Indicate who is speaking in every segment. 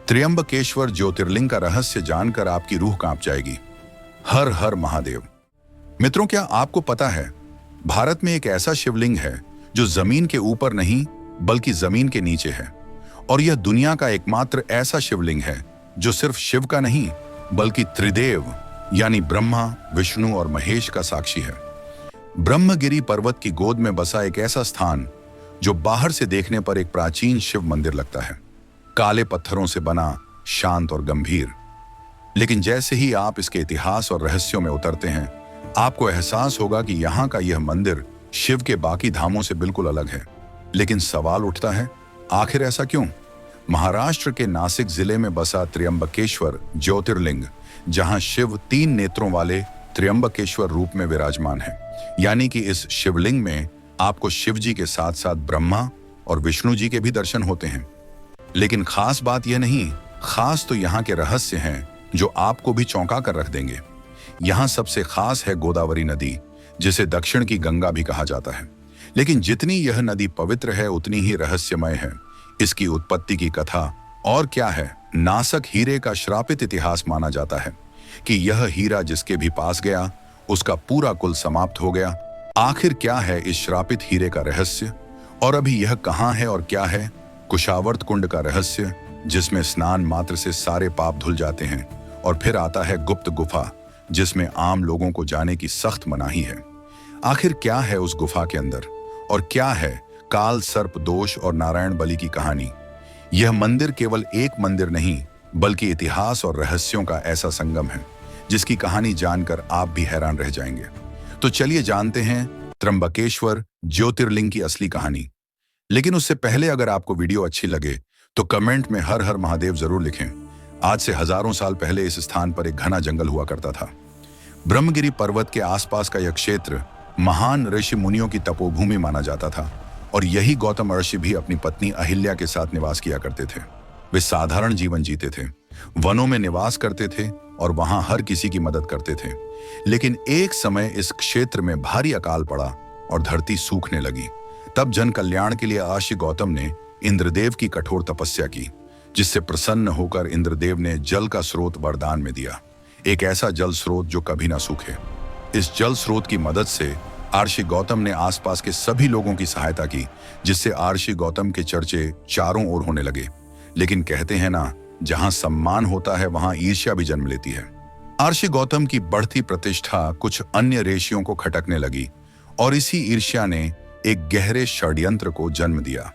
Speaker 1: त्र्यंबकेश्वर ज्योतिर्लिंग का रहस्य जानकर आपकी रूह कांप जाएगी। हर हर महादेव। मित्रों, क्या आपको पता है भारत में एक ऐसा शिवलिंग है जो जमीन के ऊपर नहीं बल्कि जमीन के नीचे है, और यह दुनिया का एकमात्र ऐसा शिवलिंग है जो सिर्फ शिव का नहीं बल्कि त्रिदेव यानी ब्रह्मा, विष्णु और महेश का साक्षी है। ब्रह्मगिरी पर्वत की गोद में बसा एक ऐसा स्थान जो बाहर से देखने पर एक प्राचीन शिव मंदिर लगता है, काले पत्थरों से बना, शांत और गंभीर। लेकिन जैसे ही आप इसके इतिहास और रहस्यों में उतरते हैं, आपको एहसास होगा कि यहाँ का यह मंदिर शिव के बाकी धामों से बिल्कुल अलग है। लेकिन सवाल उठता है, आखिर ऐसा क्यों? महाराष्ट्र के नासिक जिले में बसा त्र्यंबकेश्वर ज्योतिर्लिंग, जहां शिव 3 नेत्रों वाले त्र्यंबकेश्वर रूप में विराजमान है, यानी कि इस शिवलिंग में आपको शिव जी के साथ साथ ब्रह्मा और विष्णु जी के भी दर्शन होते हैं। लेकिन खास बात यह नहीं, खास तो यहाँ के रहस्य हैं जो आपको भी चौंका कर रख देंगे। यहाँ सबसे खास है गोदावरी नदी, जिसे दक्षिण की गंगा भी कहा जाता है। लेकिन जितनी यह नदी पवित्र है उतनी ही रहस्यमय है इसकी उत्पत्ति की कथा। और क्या है, नासक हीरे का श्रापित इतिहास माना जाता है कि यह हीरा जिसके भी पास गया उसका पूरा कुल समाप्त हो गया। आखिर क्या है इस श्रापित हीरे का रहस्य, और अभी यह कहाँ है और क्या है कुशावर्त कुंड का रहस्य, जिसमें स्नान मात्र से सारे पाप धुल जाते हैं। और फिर आता है गुप्त गुफा, जिसमें आम लोगों को जाने की सख्त मनाही है। आखिर क्या है उस गुफा के अंदर, और क्या है काल सर्प दोष और नारायण बलि की कहानी। यह मंदिर केवल एक मंदिर नहीं बल्कि इतिहास और रहस्यों का ऐसा संगम है जिसकी कहानी जानकर आप भी हैरान रह जाएंगे। तो चलिए जानते हैं त्र्यंबकेश्वर ज्योतिर्लिंग की असली कहानी। लेकिन उससे पहले अगर आपको वीडियो अच्छी लगे तो कमेंट में हर हर महादेव जरूर लिखें। आज से हजारों साल पहले इस स्थान पर एक घना जंगल हुआ करता था। ब्रह्मगिरी पर्वत के आसपास का यह क्षेत्र महान ऋषि मुनियों की तपोभूमि माना जाता था, और यही गौतम ऋषि भी अपनी पत्नी अहिल्या के साथ निवास किया करते थे। वे साधारण जीवन जीते थे, वनों में निवास करते थे और वहां हर किसी की मदद करते थे। लेकिन एक समय इस क्षेत्र में भारी अकाल पड़ा और धरती सूखने लगी। तब जन कल्याण के लिए ऋषि गौतम ने इंद्रदेव की कठोर तपस्या की, जिससे प्रसन्न होकर इंद्रदेव ने जल का स्रोत वरदान में दिया, एक ऐसा जल स्रोत जो कभी ना सूखे। इस जल स्रोत की मदद से ऋषि गौतम ने आसपास के सभी लोगों की सहायता की, जिससे ऋषि गौतम के चर्चे चारों ओर होने लगे। लेकिन कहते हैं ना, जहां सम्मान होता है वहां ईर्ष्या भी जन्म लेती है। ऋषि गौतम की बढ़ती प्रतिष्ठा कुछ अन्य ऋषियों को खटकने लगी, और इसी ईर्ष्या ने एक गहरे षड्यंत्र को जन्म दिया।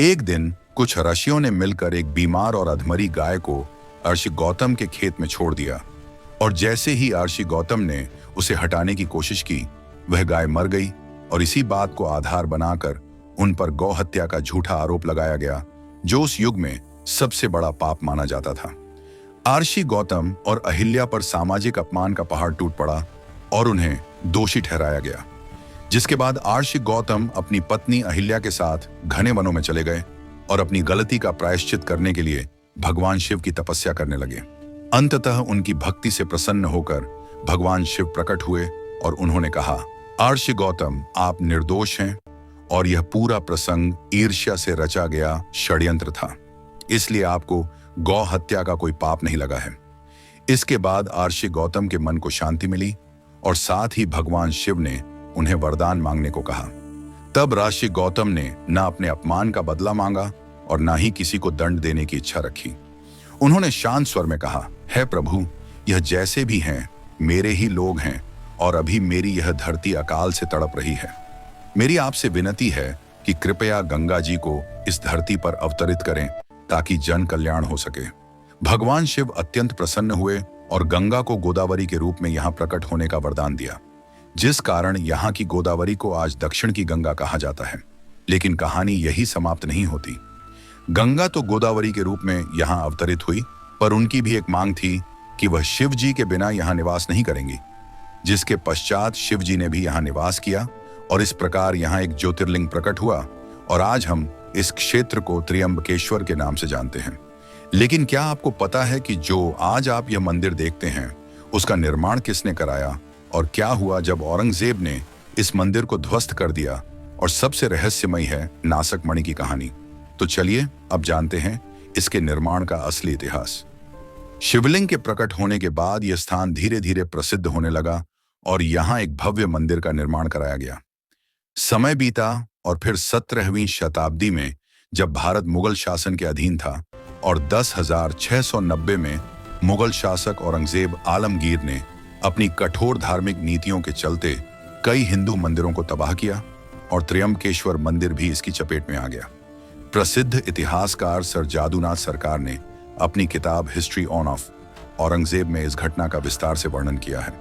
Speaker 1: एक दिन कुछ ऋषियों ने मिलकर एक बीमार और अधमरी गाय को ऋषि गौतम के खेत में छोड़ दिया, और जैसे ही ऋषि गौतम ने उसे हटाने की कोशिश की, वह गाय मर गई। और इसी बात को आधार बनाकर उन पर गौ हत्या का झूठा आरोप लगाया गया, जो उस युग में सबसे बड़ा पाप माना जाता था। ऋषि गौतम और अहिल्या पर सामाजिक अपमान का पहाड़ टूट पड़ा और उन्हें दोषी ठहराया गया, जिसके बाद ऋषि गौतम अपनी पत्नी अहिल्या के साथ घने वनों में चले गए और अपनी गलती का प्रायश्चित करने के लिए भगवान शिव की तपस्या करने लगे। अंततः उनकी भक्ति से प्रसन्न होकर भगवान शिव प्रकट हुए और उन्होंने कहा, ऋषि गौतम, आप निर्दोष हैं और यह पूरा प्रसंग ईर्ष्या से रचा गया षड्यंत्र था, इसलिए आपको गौ हत्या का कोई पाप नहीं लगा है। इसके बाद ऋषि गौतम के मन को शांति मिली और साथ ही भगवान शिव ने उन्हें वरदान मांगने को कहा। तब ऋषि गौतम ने न अपने अपमान का बदला मांगा और न ही किसी को दंड देने की इच्छा रखी। उन्होंने शांत स्वर में कहा, हे प्रभु, यह जैसे भी हैं मेरे ही लोग हैं, और अभी मेरी यह धरती अकाल से तड़प रही है। मेरी आपसे विनती है कि कृपया गंगा जी को इस धरती पर अवतरित करें ताकि जन कल्याण हो सके। भगवान शिव अत्यंत प्रसन्न हुए और गंगा को गोदावरी के रूप में यहाँ प्रकट होने का वरदान दिया, जिस कारण यहाँ की गोदावरी को आज दक्षिण की गंगा कहा जाता है। लेकिन कहानी यही समाप्त नहीं होती। गंगा तो गोदावरी के रूप में यहाँ अवतरित हुई, पर उनकी भी एक मांग थी कि वह शिव जी के बिना यहाँ निवास नहीं करेंगी, जिसके पश्चात शिव जी ने भी यहाँ निवास किया और इस प्रकार यहाँ एक ज्योतिर्लिंग प्रकट हुआ, और आज हम इस क्षेत्र को त्र्यंबकेश्वर के नाम से जानते हैं। लेकिन क्या आपको पता है कि जो आज आप यह मंदिर देखते हैं उसका निर्माण किसने कराया, और क्या हुआ जब औरंगजेब ने इस मंदिर को ध्वस्त कर दिया? और सबसे रहस्यमयी है नासक मणि की कहानी। तो चलिए अब जानते हैं इसके निर्माण का असली इतिहास। शिवलिंग के प्रकट होने के बाद यह स्थान धीरे धीरे प्रसिद्ध होने लगा और यहाँ एक भव्य मंदिर का निर्माण कराया गया। समय बीता और फिर 17वीं शताब्दी में जब भारत मुगल शासन के अधीन था और 10,690 में मुगल शासक औरंगजेब आलमगीर ने अपनी कठोर धार्मिक नीतियों के चलते कई हिंदू मंदिरों को तबाह किया और त्र्यंबकेश्वर मंदिर भी इसकी चपेट में आ गया। प्रसिद्ध इतिहासकार सर जादूनाथ सरकार ने अपनी किताब हिस्ट्री ऑफ औरंगजेब में इस घटना का विस्तार से वर्णन किया है।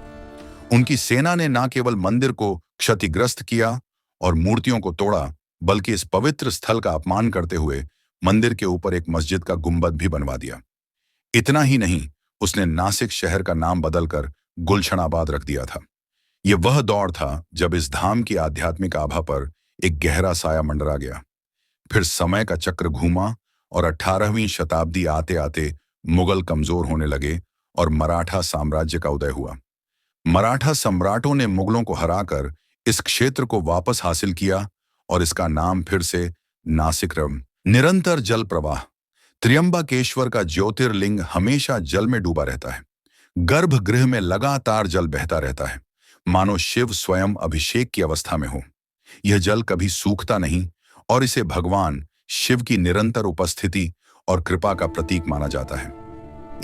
Speaker 1: उनकी सेना ने न केवल मंदिर को क्षतिग्रस्त किया और मूर्तियों को तोड़ा, बल्कि इस पवित्र स्थल का अपमान करते हुए मंदिर के ऊपर एक मस्जिद का गुंबद भी बनवा दिया। इतना ही नहीं, उसने नासिक शहर का नाम बदलकर गुलशनाबाद रख दिया था। यह वह दौर था जब इस धाम की आध्यात्मिक आभा पर एक गहरा साया मंडरा गया। फिर समय का चक्र घूमा और 18वीं शताब्दी आते आते मुगल कमजोर होने लगे और मराठा साम्राज्य का उदय हुआ। मराठा सम्राटों ने मुगलों को हराकर इस क्षेत्र को वापस हासिल किया और इसका नाम फिर से नासिक रहा। निरंतर जल प्रवाह। त्र्यंबकेश्वर का ज्योतिर्लिंग हमेशा जल में डूबा रहता है। गर्भगृह में लगातार जल बहता रहता है, मानो शिव स्वयं अभिषेक की अवस्था में हो। यह जल कभी सूखता नहीं और इसे भगवान शिव की निरंतर उपस्थिति और कृपा का प्रतीक माना जाता है।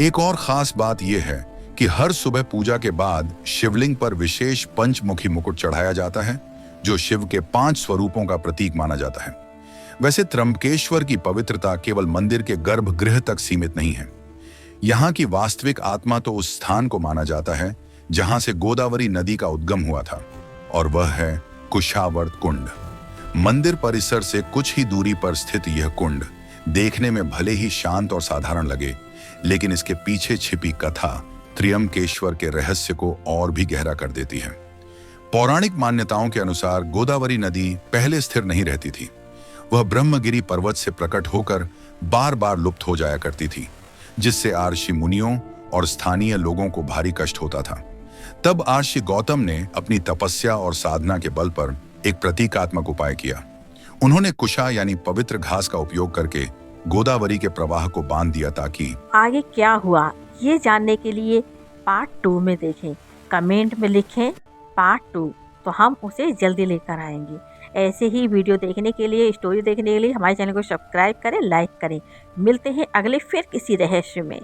Speaker 1: एक और खास बात यह है कि हर सुबह पूजा के बाद शिवलिंग पर विशेष पंचमुखी मुकुट चढ़ाया जाता है, जो शिव के 5 स्वरूपों का प्रतीक माना जाता है। वैसे त्र्यंबकेश्वर की पवित्रता केवल मंदिर के गर्भगृह तक सीमित नहीं है। यहाँ की वास्तविक आत्मा तो उस स्थान को माना जाता है जहां से गोदावरी नदी का उद्गम हुआ था, और वह है कुशावर्त कुंड। मंदिर परिसर से कुछ ही दूरी पर स्थित यह कुंड देखने में भले ही शांत और साधारण लगे, लेकिन इसके पीछे छिपी कथा त्र्यंबकेश्वर के रहस्य को और भी गहरा कर देती है। पौराणिक मान्यताओं के अनुसार गोदावरी नदी पहले स्थिर नहीं रहती थी। वह ब्रह्मगिरी पर्वत से प्रकट होकर बार बार लुप्त हो जाया करती थी, जिससे आर्षि मुनियों और स्थानीय लोगों को भारी कष्ट होता था। तब आर्षि गौतम ने अपनी तपस्या और साधना के बल पर एक प्रतीकात्मक उपाय किया। उन्होंने कुशा यानी पवित्र घास का उपयोग करके गोदावरी के प्रवाह को बांध दिया, ताकि
Speaker 2: आगे क्या हुआ ये जानने के लिए पार्ट 2 में देखें। कमेंट में लिखें पार्ट 2, तो हम उसे जल्दी लेकर आएंगे। ऐसे ही वीडियो देखने के लिए, स्टोरी देखने के लिए हमारे चैनल को सब्सक्राइब करें, लाइक करें। मिलते हैं अगले फिर किसी रहस्य में।